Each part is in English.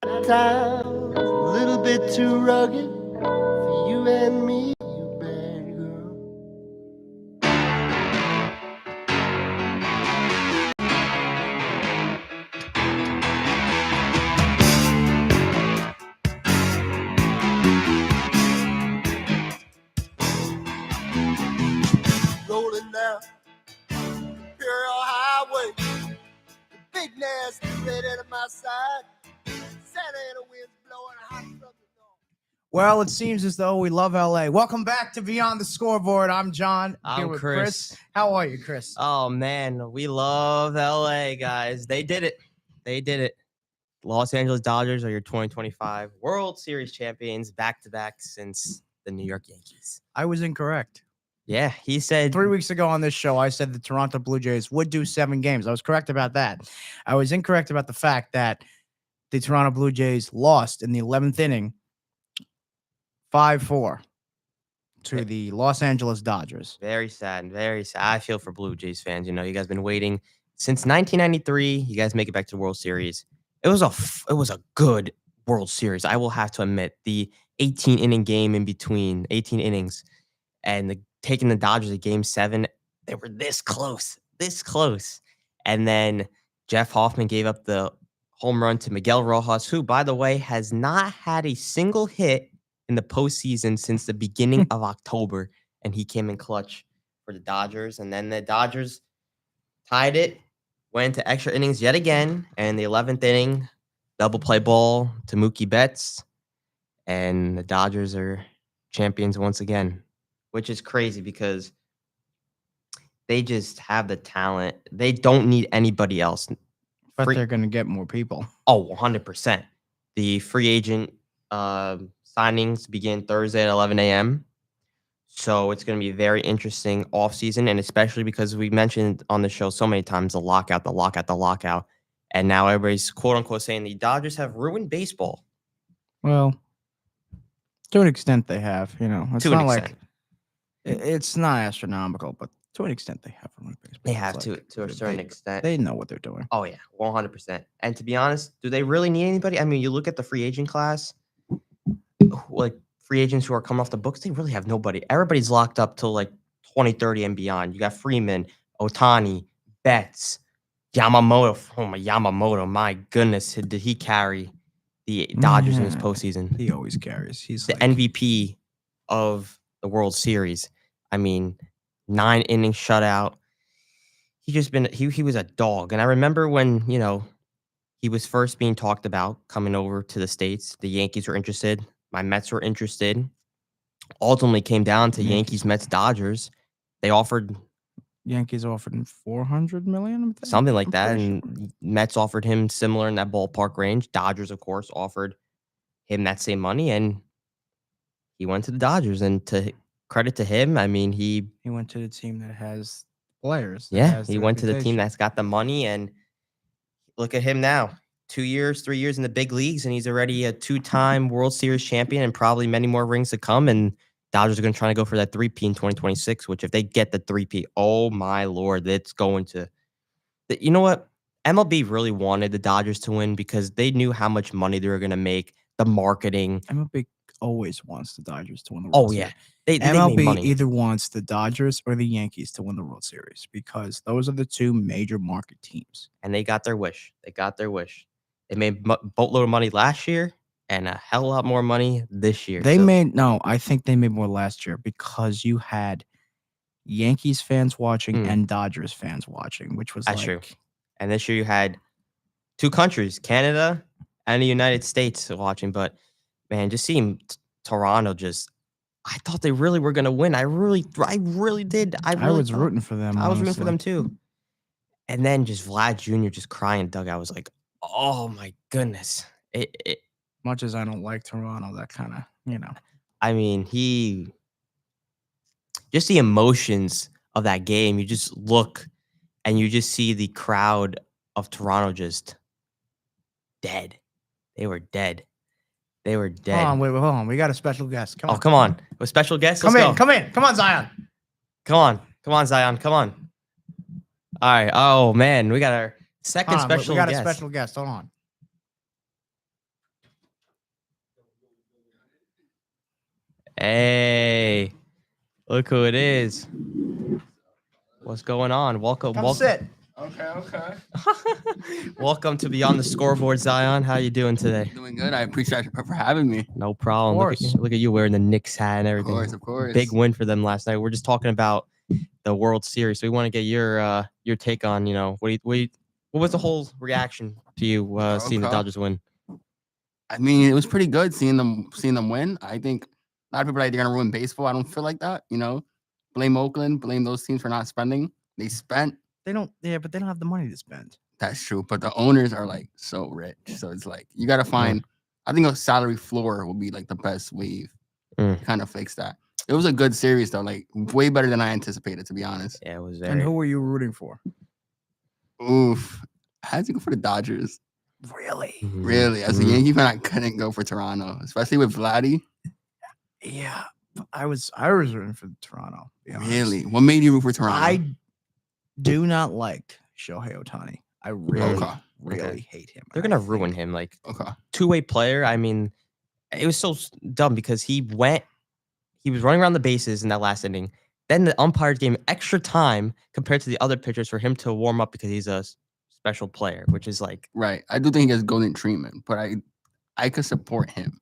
Times a little bit too rugged for you and me, you bad girl. Rolling down Imperial Highway, the big nasty red out of my side. Santa Ana winds blowing hot from the north. Well, it seems as though we love LA. Welcome back to Beyond the Scoreboard. I'm John. I'm here with Chris. How are you, Chris? Oh, man. We love LA, guys. They did it. They did it. Los Angeles Dodgers are your 2025 World Series champions back-to-back since the New York Yankees. I was incorrect. Yeah, he said 3 weeks ago on this show, I said the Toronto Blue Jays would do 7 games. I was correct about that. I was incorrect about the fact that the Toronto Blue Jays lost in the 11th inning 5-4 to the Los Angeles Dodgers. Very sad. Very sad. I feel for Blue Jays fans. You know, you guys been waiting since 1993. You guys make it back to the World Series. It was a good World Series. I will have to admit, the 18-inning game in between, 18 innings, and taking the Dodgers at Game 7, they were this close. And then Jeff Hoffman gave up the home run to Miguel Rojas, who, by the way, has not had a single hit in the postseason since the beginning of October, and he came in clutch for the Dodgers. And then the Dodgers tied it, went to extra innings yet again, and the 11th inning, double play ball to Mookie Betts, and the Dodgers are champions once again, which is crazy because they just have the talent. They don't need anybody else. But they're going to get more people. Oh, 100%. The free agent signings begin Thursday at 11 a.m. So it's going to be a very interesting offseason, and especially because we mentioned on the show so many times the lockout. And now everybody's quote-unquote saying the Dodgers have ruined baseball. Well, to an extent they have, you know. It's To an not extent. like it's not astronomical, but to an extent they have ruined baseball. They have It's to a certain extent. They know what they're doing. Oh, yeah, 100%. And to be honest, do they really need anybody? I mean, you look at the free agent class, like free agents who are coming off the books, they really have nobody. Everybody's locked up till like 2030 and beyond. You got Freeman, Ohtani, Betts, Yamamoto. Oh, my Yamamoto. My goodness, did he carry the Dodgers in his postseason? He always carries. He's the like, MVP of the World Series. I mean, 9-inning shutout. He was a dog. And I remember when, you know, he was first being talked about coming over to the States. The Yankees were interested. My Mets were interested. Ultimately came down to Yankees, Mets, Dodgers. Yankees offered him $400 million, something like that, and Mets offered him similar in that ballpark range. Dodgers, of course, offered him that same money, and he went to the Dodgers. And to credit to him, I mean, he went to the team that has players. He went to the team that's got the money, and look at him now. 2 years, 3 years in the big leagues, and he's already a 2-time World Series champion and probably many more rings to come. And Dodgers are going to try to go for that 3P in 2026, which if they get the 3P, oh my Lord, it's going to – you know what? MLB really wanted the Dodgers to win because they knew how much money they were going to make, the marketing. MLB always wants the Dodgers to win the World Series. They MLB either wants the Dodgers or the Yankees to win the World Series because those are the two major market teams. And they got their wish. They made boatload of money last year and a hell of a lot more money this year. I think they made more last year because you had Yankees fans watching and Dodgers fans watching, which was true. And this year you had 2 countries, Canada and the United States watching. But man, just seeing Toronto I thought they really were going to win. I really did. I was rooting for them. I was rooting for them too. And then just Vlad Jr. just crying dugout. I was like, oh my goodness. Much as I don't like Toronto, that kind of, you know. I mean, just the emotions of that game, you just look and you just see the crowd of Toronto just dead. They were dead. Hold on. We got a special guest. Come on. Oh, come on. A special guest? Come in. Come on, Zion. Come on, Zion. Come on. All right. Oh, man. We got our second special guest. We got a special guest. Hold on. Hey, look who it is. What's going on? Welcome. Come sit. Okay. Welcome to Beyond the Scoreboard, Zion. How you doing today? Doing good. I appreciate you for having me. No problem. Look at you wearing the Knicks hat and everything. Of course. Big win for them last night. We're just talking about the World Series. So we want to get your take on, what was the whole reaction to you seeing the Okay. Dodgers win? I mean, it was pretty good seeing them win. I think a lot of people are like they're gonna ruin baseball. I don't feel like that. Blame Oakland, blame those teams for not spending. They spent. They don't. Yeah, but they don't have the money to spend. That's true. But the owners are like so rich. So it's like you gotta find. I think a salary floor will be like the best wave to kind of fix that. It was a good series though, like way better than I anticipated, to be honest. Yeah, it was And who were you rooting for? Oof. I had to go for the Dodgers. Really? Really, as a Yankee fan, I couldn't go for Toronto, especially with Vladdy. Yeah, I was rooting for Toronto. to be honest. Really, what made you root for Toronto? I do not like Shohei Ohtani. I really, Okay. really hate him. They're and gonna I ruin think- him. Like Okay. two-way player. I mean, it was so dumb because he was running around the bases in that last inning. Then the umpires gave him extra time compared to the other pitchers for him to warm up because he's a special player, which is like Right. I do think he has golden treatment, but I could support him.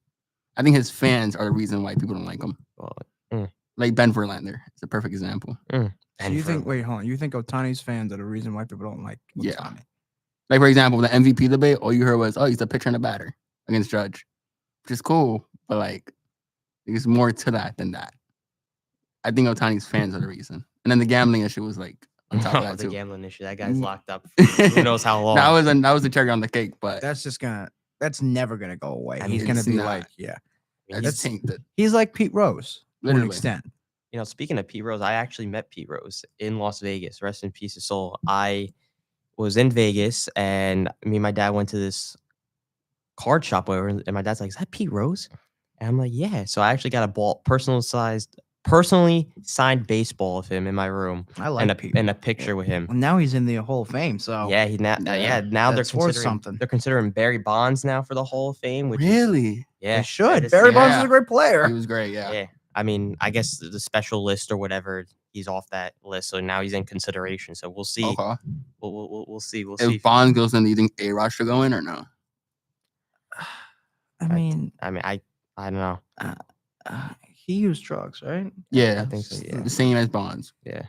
I think his fans are the reason why people don't like him. well, Like Ben Verlander. It's a perfect example. So and you for- think? Wait, hold on. You think Otani's fans are the reason why people don't like Yeah. Ohtani? Like, for example, the MVP debate, all you heard was, oh, he's a pitcher and a batter against Judge, which is cool, but like, there's more to that than that. I think Otani's fans are the reason. And then the gambling issue was like on top of that the too. gambling issue. That guy's locked up. Who knows how long? That was the cherry on the cake, but That's never gonna go away. I mean, He's gonna it's be not. like, yeah. that's tainted. He's like Pete Rose to an Literally. extent. Speaking of Pete Rose, I actually met Pete Rose in Las Vegas. Rest in peace, his soul. I was in Vegas, and me and my dad went to this card shop over, and my dad's like, "Is that Pete Rose?" And I'm like, "Yeah." So I actually got a personally signed baseball of him in my room, I like Pete. and a picture with him. Well, now he's in the Hall of Fame. So Yeah, now they're that's worth considering something. They're considering Barry Bonds now for the Hall of Fame, which is, Really? yeah, they should. that is- Barry Bonds yeah. is a great player. He was great, yeah. Yeah, I mean, I guess the special list or whatever, he's off that list, so now he's in consideration. So we'll see. Okay. We'll see. We'll see. If Bonds goes in, do you think A-Rod should go in or no? I mean, I don't know. he used drugs, right? Yeah. I think so, yeah. The same as Bonds. Yeah.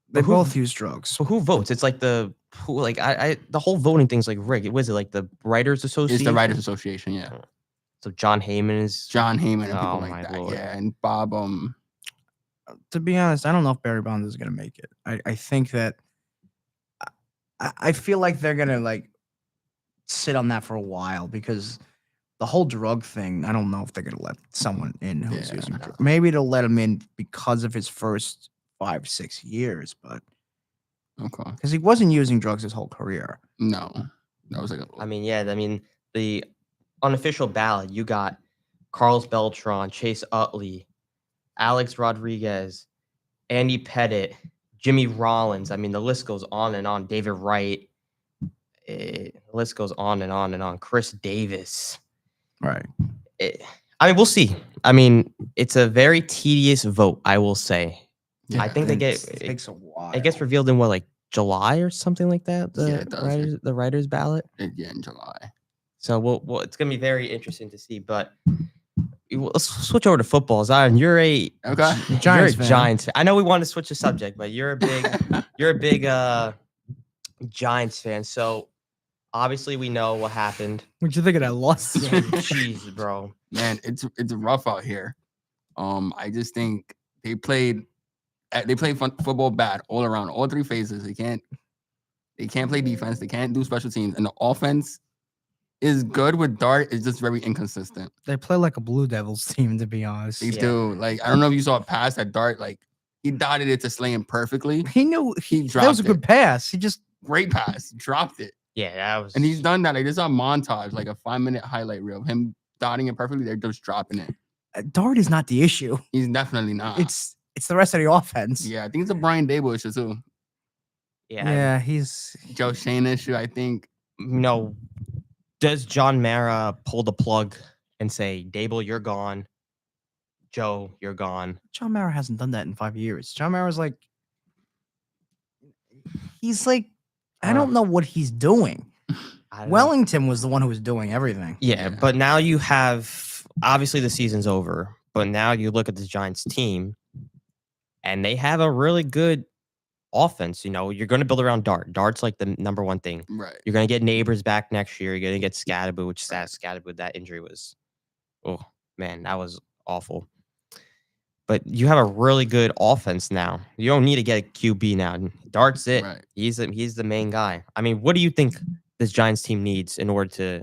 They who- both use drugs. So who votes? It's like the whole voting thing's like rigged. Was it like the Writers Association? It's the Writers Association, yeah. So John Heyman is. John Heyman and Oh, people my like that. Lord. Yeah. And Bob, To be honest, I don't know if Barry Bonds is gonna make it. I think that I feel like they're gonna like sit on that for a while because the whole drug thing. I don't know if they're gonna let someone in who's Yeah. using drugs. Maybe they'll let him in because of his first 5-6 years, but okay. because he wasn't using drugs his whole career. No. That was like I mean, yeah. I mean, the unofficial ballot, you got Carlos Beltran, Chase Utley, Alex Rodriguez, Andy Pettit, Jimmy Rollins. I mean, the list goes on and on. David Wright. The list goes on and on and on. Chris Davis. Right. I mean, we'll see. I mean, it's a very tedious vote, I will say. yeah. I think they get It takes a while. it gets revealed in what, like July or something like that. Yeah, it does. The writers ballot. Yeah, in July. So well, it's gonna be very interesting to see. But let's switch over to football. Zion, you're a Okay. you're a Giants fan. Giants fan. I know we wanted to switch the subject, but you're a big Giants fan. So obviously we know what happened. What you thinking? I lost. Jeez, bro. Man, it's rough out here. I just think they played football bad all around, all three phases. They can't play defense. They can't do special teams, and the offense is good with Dart. It's just very inconsistent. They play like a Blue Devils team, to be honest. They Yeah. do. Like, I don't know if you saw a pass that Dart, like he dotted it to Slayton perfectly. He knew He that was a dropped good pass. He just Great pass, dropped it, Yeah, that was. and he's done that. Like, there's a montage, like a 5-minute highlight reel of him dotting it perfectly. They're just dropping it. Dart is not the issue. He's definitely not. It's the rest of the offense. yeah, I think it's a Brian Dable issue too. Yeah. He's Joe Shane issue, I think. Does John Mara pull the plug and say, Dable, you're gone? Joe, you're gone. John Mara hasn't done that in 5 years. John Mara's like, he's like, I don't know what he's doing. I don't know. Wellington was the one who was doing everything. Yeah, but now you have obviously the season's over, but now you look at the Giants team and they have a really good offense. You know, you're going to build around Dart. Dart's like the number one thing. Right. You're going to get Neighbors back next year. You're going to get Scadaboo, which Scadaboo, that injury was, oh man, that was awful. But you have a really good offense now. You don't need to get a QB now. Dart's it. Right. He's the main guy. I mean, what do you think this Giants team needs in order to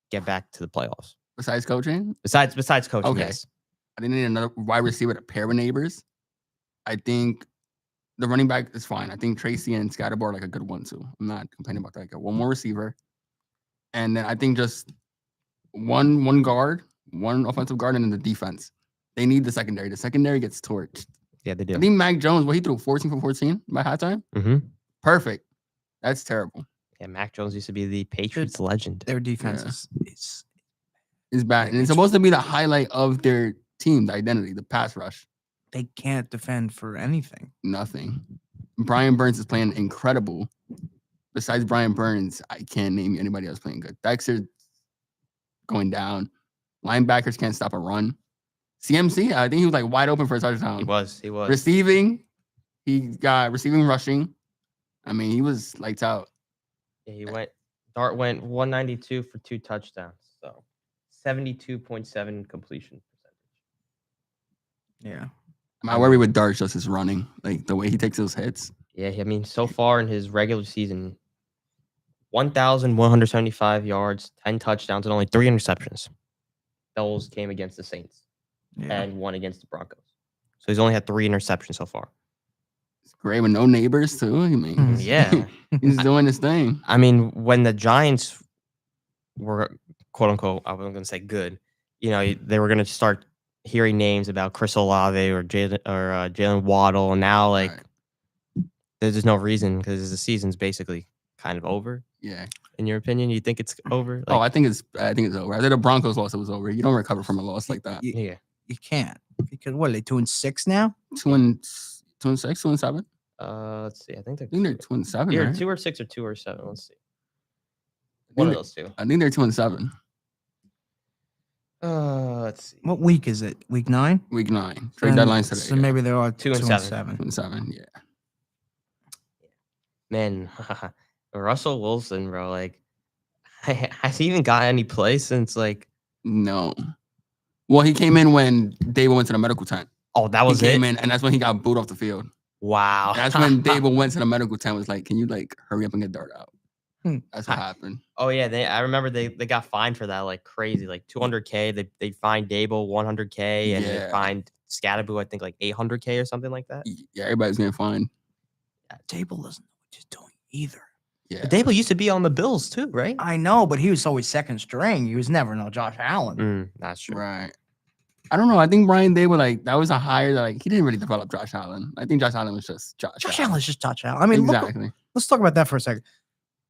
get back to the playoffs? Besides coaching? Besides coaching, Okay. yes. I think they need another wide receiver to pair with Neighbors. I think the running back is fine. I think Tracy and Scatterboard are like a good one too. I'm not complaining about that. Like one more receiver. And then I think just one guard, one offensive guard, and then the defense. They need the secondary. The secondary gets torched. Yeah, they do. I think Mac Jones, he threw 14 for 14 by halftime? Mm-hmm. Perfect. That's terrible. Yeah, Mac Jones used to be the Patriots legend. Their defense Yeah. is It's bad. And it's supposed to be the highlight of their team, the identity, the pass rush. they can't defend for anything. Nothing. Brian Burns is playing incredible. Besides Brian Burns, I can't name anybody else playing good. Dexter going down. Linebackers can't stop a run. CMC, I think he was like wide open for a touchdown. He was. Receiving, he got receiving, rushing. I mean, he was lights out. Yeah, Dart went 192 for 2 touchdowns. So 72.7 completion percentage. Yeah. My worry with Dart just is running, like the way he takes those hits. Yeah, I mean, so far in his regular season, 1,175 yards, 10 touchdowns, and only 3 interceptions. Those came against the Saints and 1 against the Broncos. So he's only had 3 interceptions so far. It's great with no Neighbors too. I mean, Yeah. he's doing his thing. I mean, when the Giants were, quote unquote, I wasn't going to say good, they were going to start hearing names about Chris Olave or Jalen Waddle. And now, Right. there's just no reason because the season's basically kind of over. Yeah. In your opinion, you think it's over? I think it's over. After the Broncos loss, it was over. You don't recover from a loss like that. Yeah. You can't. Because what are they 2-6 now? 2-6, 2-7. Let's see. I think I think they're 2-7. either Right? 2 or 6 or 2 or 7. Let's see. One of those two. I think they're 2-7. Let's see. What week is it? Week 9? Week 9. Trade deadlines today. So maybe they are 2-7. 2-7. Yeah. Man, Russell Wilson, bro. Has he even got any play since No. Well, he came in when Dable went to the medical tent. Oh, that was he came it. in, and that's when he got booed off the field. Wow. That's when Dable went to the medical tent. Was like, "Can you hurry up and get Dart out?" That's what happened. Oh yeah, I remember they got fined for that like crazy, like $200K. They fined Dable $100K, and they fined Scadaboo I think like $800K or something like that. Yeah, everybody's getting fined. Dable doesn't know what he's doing either. Yeah, But Dable used to be on the Bills too, right? I know, but he was always second string. He was never no Josh Allen. That's true. right. I don't know. I think Brian Dable that was a hire that he didn't really develop Josh Allen. I think Josh Allen was just Josh. Josh Allen's just Josh Allen. I mean, exactly. let's talk about that for a second.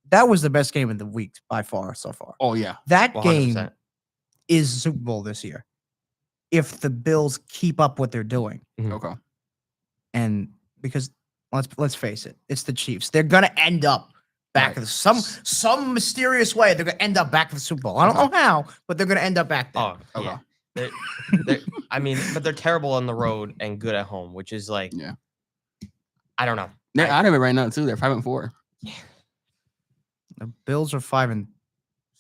That was the best game of the week by far so far. Oh yeah, That 100%. game is Super Bowl this year. If the Bills keep up what they're doing, okay. and because let's face it, it's the Chiefs. They're gonna end up back at some mysterious way. They're gonna end up back at the Super Bowl. I don't know how, but they're gonna end up back there. Oh, Okay. yeah. I mean, but they're terrible on the road and good at home, which is I don't know. They're out of it right now too. They're 5-4. The Bills are 5-6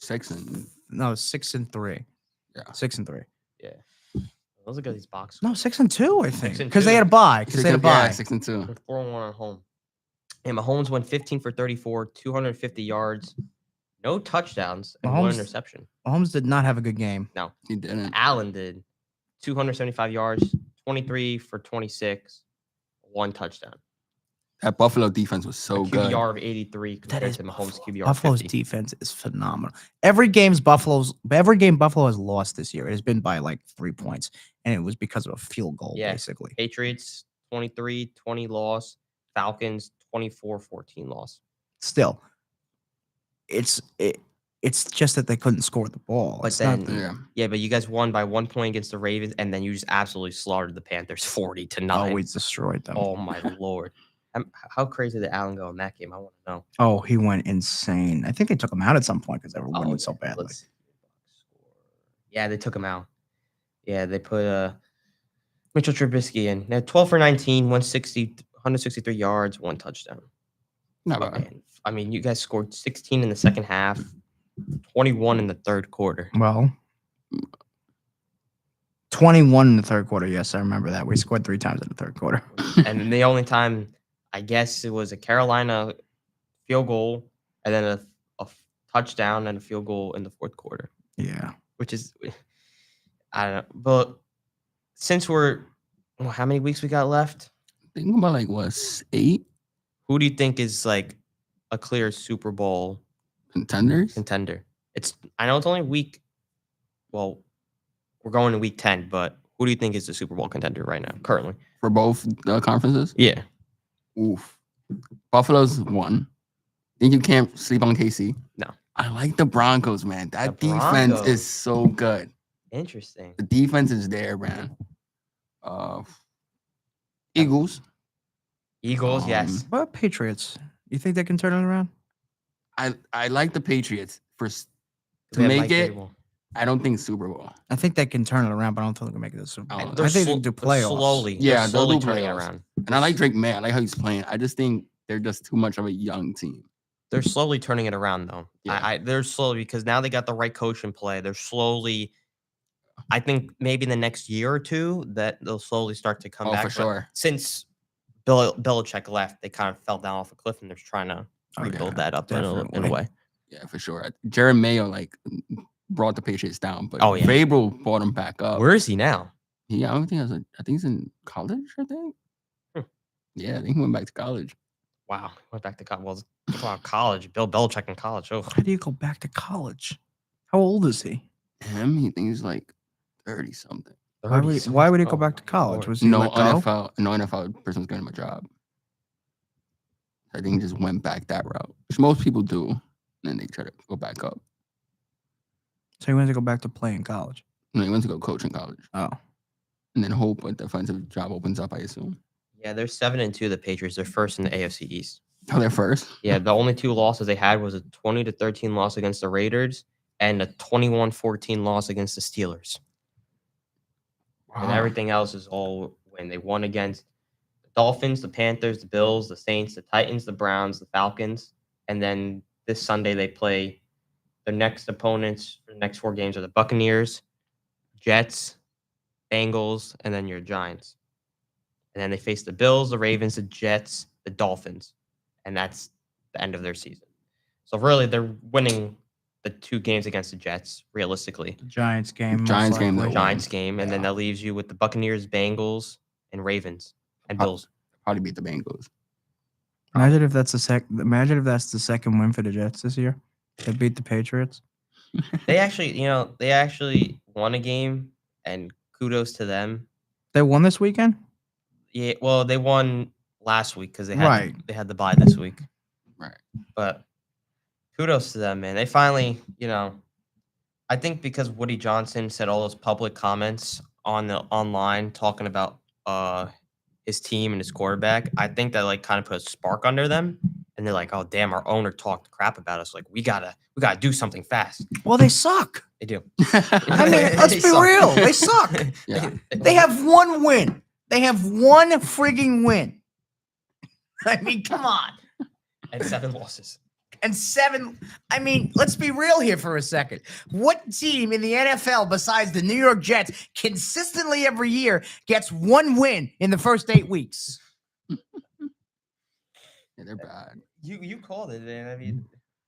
6-3. 3. Yeah. 6-3. Yeah. Those are good. These box. No, 6-2. I think 6-2. because they had a bye. Because they had a bye. 6-2. They're 4-1 at home. And Mahomes went 15 for 34, 250 yards, no touchdowns, and 1 Mahomes- interception. Mahomes did not have a good game. No, He didn't. Allen did 275 yards, 23 for 26, 1 touchdown. That Buffalo defense was so good. QBR of 83 compared is to Mahomes' QBR of Buffalo's 50. defense is phenomenal. Every game Buffalo has lost this year. It has been by like 3 points, and it was because of a field goal, Yeah. basically. Patriots 23-20 loss, Falcons 24-14 loss. Still, It's just that they couldn't score the ball. But It's not then- the- Yeah. Yeah, but you guys won by 1 point against the Ravens, and then you just absolutely slaughtered the Panthers 40-9. we destroyed them. Oh my lord! How crazy did Allen go in that game? I want to know. Oh, he went insane. I think they took him out at some point because they were winning Oh, so yeah, badly. let's see. Yeah, they took him out. Yeah, they put Mitchell Trubisky in. Now 12 for 19, 163 yards, 1 touchdown. Not Oh, bad. man. I mean, you guys scored 16 in the second half, 21 in the third quarter. Well, 21 in the third quarter. Yes, I remember that. We scored 3 times in the third quarter. And then the only time, I guess, it was a Carolina field goal and then a touchdown and a field goal in the fourth quarter, Yeah. which is, I don't know. But since how many weeks we got left? Think about like what 8 Who do you think is like a clear Super Bowl contenders. contender? I know it's only well, we're going to week 10, but who do you think is the Super Bowl contender right now, currently? For both the conferences. Yeah. Oof. Buffalo's 1. Think you can't sleep on KC. No. I like the Broncos, man. That The defense Broncos. is so good. Interesting. The defense is there, man. Eagles. Eagles, yes. What about Patriots? You think they can turn it around? I like the Patriots to They have make Mike it. Vrabel. I don't think Super Bowl. I think they can turn it around, but I don't think they can make it to the Super I Bowl. don't They're I think slo- they can do they're playoffs. slowly. Yeah, they're they'll slowly do turning it playoffs. around. And I like Drake May. I like how he's playing. I just think they're just too much of a young team. They're slowly turning it around, though. Yeah. They're slowly because now they got the right coach in play. They're slowly. I think maybe in the next year or two that they'll slowly start to come Oh, back. for but sure. Since Belichick left, they kind of fell down off a cliff, and they're trying to Oh, rebuild yeah, that up in a definitely. way. Yeah, for sure. Jared Mayo brought the Patriots down, but Oh, yeah. Vrabel brought him back up. Where is he now? I don't think I think he's in college. I think. Hmm. Yeah, I think he went back to college. Wow, went back to college. Well, talk about college. Bill Belichick in college. Oh, How do you go back to college? How old is he? Him, he thinks he's like 30 something. Why would he go back to college? Was he No let go? NFL person was getting him a job. I think he just went back that route, which most people do. And then they try to go back up. So he went to go back to play in college. No, he went to go coach in college, Oh, and then hope a defensive job opens up. I assume. Yeah, they're 7-2. The Patriots. They're first in the AFC East. Oh, they're first. Yeah, the only 2 losses they had was a 20-13 loss against the Raiders and a 21-14 loss against the Steelers. And Wow. everything else is all when they won against the Dolphins, the Panthers, the Bills, the Saints, the Titans, the Browns, the Falcons, and then this Sunday they play their next opponents for the next 4 games are the Buccaneers, Jets, Bengals, and then your Giants. And then they face the Bills, the Ravens, the Jets, the Dolphins, and that's the end of their season. So really, they're winning the 2 games against the Jets, realistically. the Giants game. most Giants game, likely. they'll Giants game, and then Yeah. that leaves you with the Buccaneers, Bengals, and Ravens, and How- Bills. Probably beat the Bengals. Imagine if that's the second win for the Jets this year. They beat the Patriots. They actually won a game, and kudos to them. They won this weekend. Yeah, well, they won last week because they Right. had the bye this week. Right. But kudos to them, man. They finally, I think because Woody Johnson said all those public comments online talking about his team and his quarterback, I think that kind of put a spark under them, and they're like, "Oh, damn, our owner talked crap about us. Like, we gotta do something fast." Well, they suck. They do. I mean, let's They be suck. real. They suck. Yeah. They have one win. They have one frigging win. I mean, come on. And 7 losses. And 7. I mean, let's be real here for a second. What team in the NFL besides the New York Jets consistently every year gets 1 win in the first 8 weeks? Yeah, they're bad. You called it, man. I mean,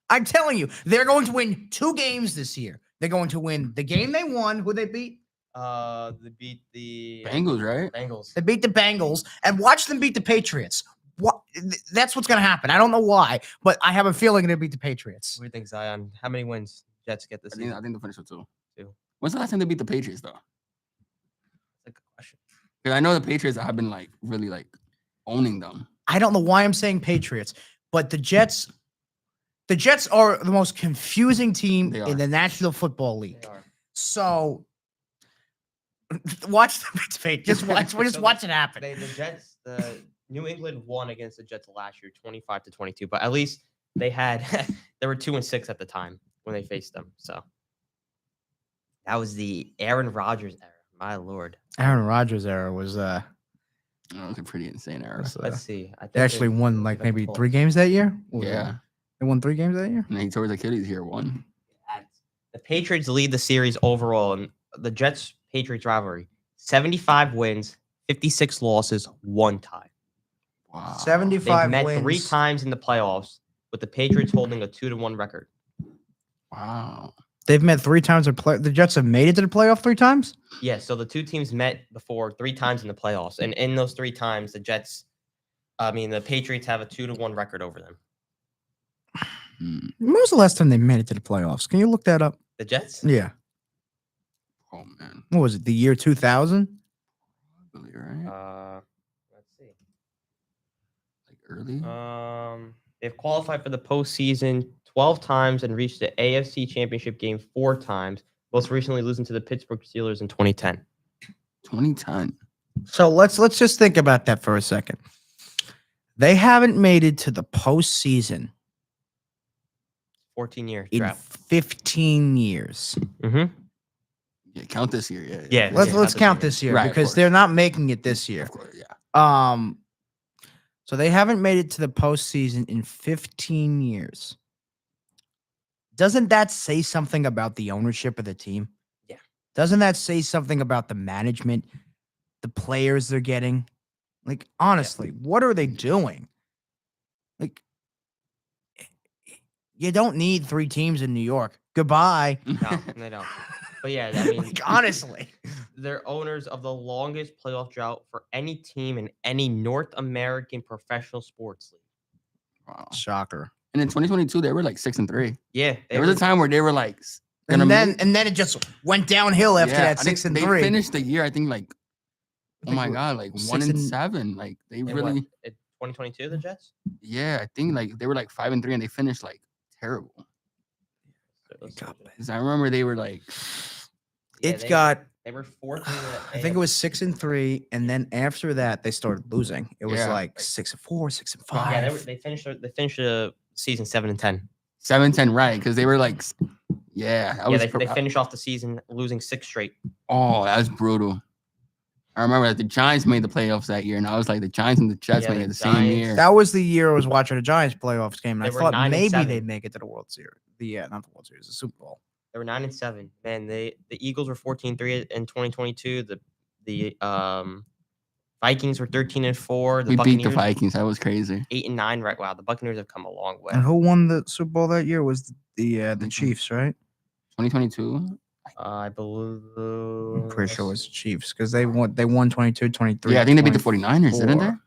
I'm telling you, they're going to win 2 games this year. They're going to win the game they won. Who they beat? they beat the Bengals, right? Bengals. They beat the Bengals, and watch them beat the Patriots. That's what's going to happen. I don't know why, but I have a feeling they beat the Patriots. What do you think, Zion? How many wins Jets get this I season? think they'll finish with 2. 2. When's the last time they beat the Patriots though? That's a good question. Because I know the Patriots have been really owning them. I don't know why I'm saying Patriots, but the Jets The Jets are the most confusing team They in are. the National Football League. They are. So watch the debate. Just watch. Just So watch it happen. The Jets, the New England won against the Jets last year, 25-22. But at least they had they were 2-6 at the time when they faced them. So that was the Aaron Rodgers era. My lord. Aaron Rodgers era was That was a pretty insane era. Let's see. I think they actually won like if I can maybe pull 3 it. games that year. What was it? Yeah. They won 3 games that year. And he tore his Achilles here. One. The Patriots lead the series overall in the Jets Patriots rivalry. 75 wins, 56 losses, 1 tie. Wow. 75 They've met wins. 3 times in the playoffs, with the Patriots holding a 2-1 record. Wow. They've met 3 times. The Jets have made it to the playoff 3 times. Yeah, so the 2 teams met before 3 times in the playoffs, and in those 3 times, the Patriots have a 2-1 record over them. When was the last time they made it to the playoffs? Can you look that up? The Jets? Yeah. Oh man. What was it? The year 2000? Really, right? Let's see. Like early. They've qualified for the postseason 12 times and reached the AFC Championship game 4 times. Most recently, losing to the Pittsburgh Steelers in 2010. 2010. So let's just think about that for a second. They haven't made it to the postseason 14-year in drought. 15 years. Mm-hmm. Yeah, count this year. Yeah. Yeah. Let's count this year Right, of because course. they're not making it this year. Of course, yeah. So they haven't made it to the postseason in 15 years. Doesn't that say something about the ownership of the team? Yeah. Doesn't that say something about the management, the players they're getting? Like, honestly, what are they doing? Like, you don't need 3 teams in New York. Goodbye. No, they don't. But yeah, I mean, Like, honestly. they're owners of the longest playoff drought for any team in any North American professional sports league. Wow. Shocker. And in 2022, they were like 6-3. Yeah, There was a time where they were like, And then it just went downhill after that I think 6 and they 3. finished the year, I think like, I oh think my we're god, like 6 1 and and- 7. Like they In really, what, in 2022, the Jets. yeah, I think like they were like 5-3 and they finished like terrible. Because I remember they were like, They were 4th. I think it was 6 and 3, and then after that they started losing. It was Yeah. like 6 and 4, 6 and 5. Yeah, they finished the season 7-10. 7-10, right? Because they were like, yeah, that Yeah, was they finished off the season losing 6 straight. oh, that was brutal. I remember that the Giants made the playoffs that year, and I was like, the Giants and the Jets Yeah, made the it the same Giants- year. That was the year I was watching a Giants playoffs game, and They I were thought 9 and maybe 7. they'd make it to the World Series. Not the World Series, the Super Bowl. They were 9-7. Man, the Eagles were 14-3 in 2022. The Vikings were 13-4. The We beat Buccaneers the Vikings. That was crazy. 8-9. Right? Wow, the Buccaneers have come a long way. And who won the Super Bowl that year was the Mhm. Chiefs, right? 2022. I believe. I'm pretty sure it was the Chiefs because they won 22, 23. Yeah, I think they beat the 49ers, didn't they? 24.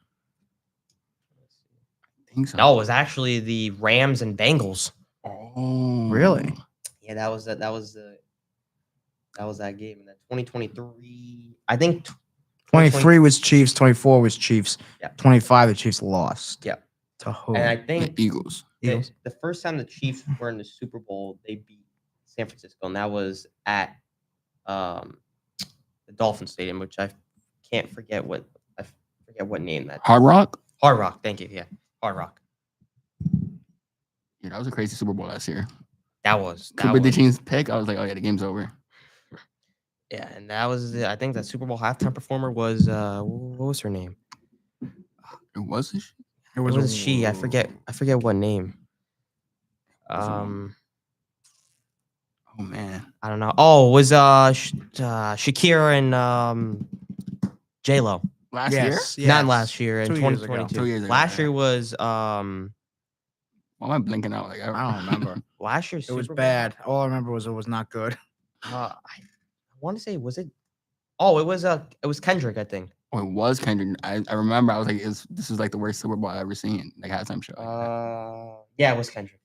I think so. No, it was actually the Rams and Bengals. Oh, Really? Yeah, that was that game. And then 2023, I think 23 was Chiefs, 24 was Chiefs, Yeah. 25 the Chiefs lost. Yeah. To who? and I The think Eagles. Eagles. the first time the Chiefs were in the Super Bowl, they beat San Francisco, and that was at the Dolphin Stadium, which I can't forget what name that. Hard Rock. Hard Rock. Thank you. Yeah, Hard Rock. Yeah, that was a crazy Super Bowl last year. That was. Cooper DeJean's pick. I was like, oh yeah, the game's over. Yeah, and that was. I think the Super Bowl halftime performer was what was her name? It wasn't. It It was she. I forget what name. Oh man. I don't know. Oh, it was Shakira and J-Lo. Last year. yes, Not yes. last year in 2 years ago. 2022. 2 years ago, Last yeah. year was Why am I blinking out? Like I don't remember. last year's It was Super Bowl? bad. All I remember was it was not good. I want to say was it? Oh, it was Kendrick, I think. Oh, it was Kendrick. I remember. I was like, this is like the worst Super Bowl I've ever seen. Like halftime show. Yeah, it was Kendrick.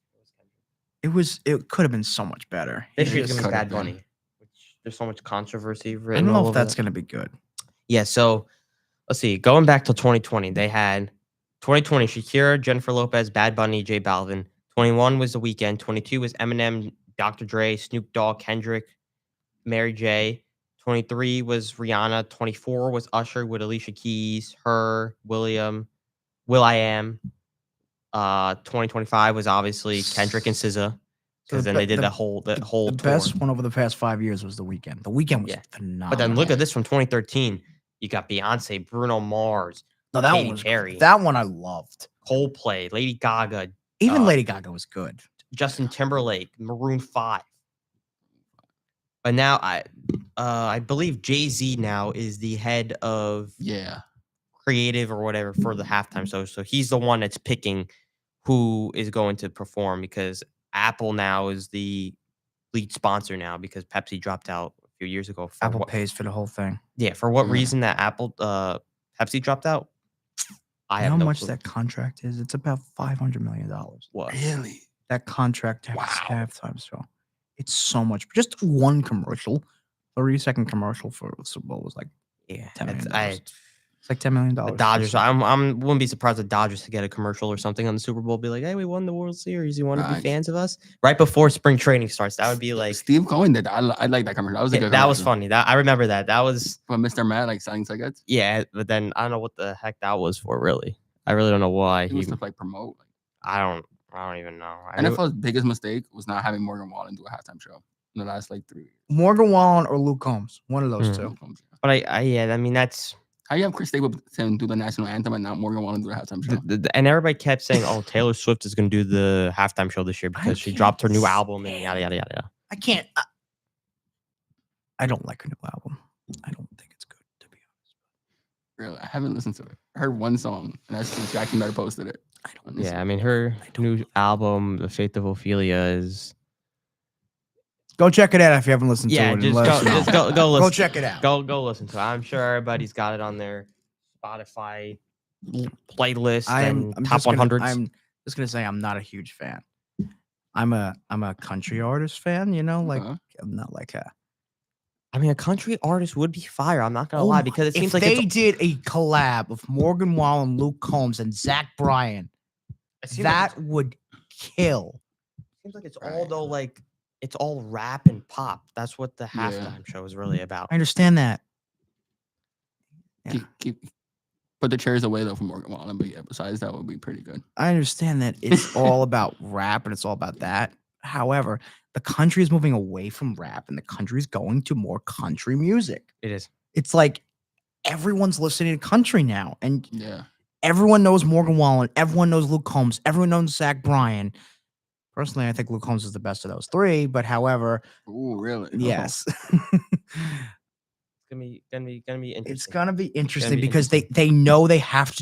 It could have been so much better. This He year's just- gonna be could've Bad been. Bunny, which there's so much controversy I written. don't all know if over that's that. gonna be good. Yeah, so let's see. Going back to 2020, they had 2020 Shakira, Jennifer Lopez, Bad Bunny, J Balvin. 21 was The Weeknd. 22 was Eminem, Dr. Dre, Snoop Dogg, Kendrick, Mary J. 23 was Rihanna. 24 was Usher with Alicia Keys, her, Will.i.am. 2025 was obviously Kendrick and SZA. Because then they did the whole the tour. best one over the past 5 years was The Weeknd. The Weeknd was Yeah. phenomenal. But then look at this from 2013. You got Beyonce, Bruno Mars, No, that Katy one was Perry. that one I loved. Coldplay, Lady Gaga, Even Lady Gaga was good. Justin Timberlake, Maroon 5. But now I believe Jay-Z now is the head of creative or whatever for the halftime show. So he's the one that's picking who is going to perform because Apple now is the lead sponsor now because Pepsi dropped out a few years ago. Apple pays for the whole thing. Yeah, for what reason that Pepsi dropped out? I have how no much clue. that contract is? It's about $500 million. What? Really? That contract to have this halftime show. It's so much. Just one commercial, 30-second commercial for the Super Bowl was like $10 million. It's like $10 million. The Dodgers. I wouldn't be surprised if Dodgers to get a commercial or something on the Super Bowl. Be like, hey, we won the World Series. You want to be fans of us? Right before spring training starts. That would be like Steve Cohen did. I like that commercial. That was a good. That was funny. That I remember that. That was when Mr. Matt like selling tickets. Yeah, but then I don't know what the heck that was for. Really, I really don't know why he was to like promote. I don't even know. NFL's biggest mistake was not having Morgan Wallen do a halftime show in the last like 3 years. Morgan Wallen or Luke Combs, one of those two. But I mean that's. How you have Chris Stapleton do the national anthem and not Morgan Wallen do the halftime show? And everybody kept saying, "Oh, Taylor Swift is going to do the halftime show this year because she dropped her new album and yada yada yada." I can't. I don't like her new album. I don't think it's good, to be honest. Really, I haven't listened to it. I heard one song, and that's since Jackie Miller posted it. I mean her new album, "The Faith of Ophelia," is. Go check it out if you haven't listened to it. Just go listen. Go check it out. Go listen to it. I'm sure everybody's got it on their Spotify playlist and top 100s. I'm just gonna say I'm not a huge fan. I'm a country artist fan. You know, like I'm not like a. I mean, a country artist would be fire. I'm not gonna lie because it seems like they did a collab of Morgan Wallen, Luke Combs, and Zach Bryan. That would kill. Seems like it's all though like. It's all rap and pop. That's what the halftime show is really about. I understand that. Yeah. Put the chairs away though from Morgan Wallen, but yeah, besides that would be pretty good. I understand that it's all about rap and it's all about that. However, the country is moving away from rap and the country is going to more country music. It is. It's like everyone's listening to country now, and everyone knows Morgan Wallen, everyone knows Luke Combs, everyone knows Zach Bryan. Personally, I think Luke Combs is the best of those three, but however, really? Yes. It's gonna be interesting. It's gonna be interesting because they know they have to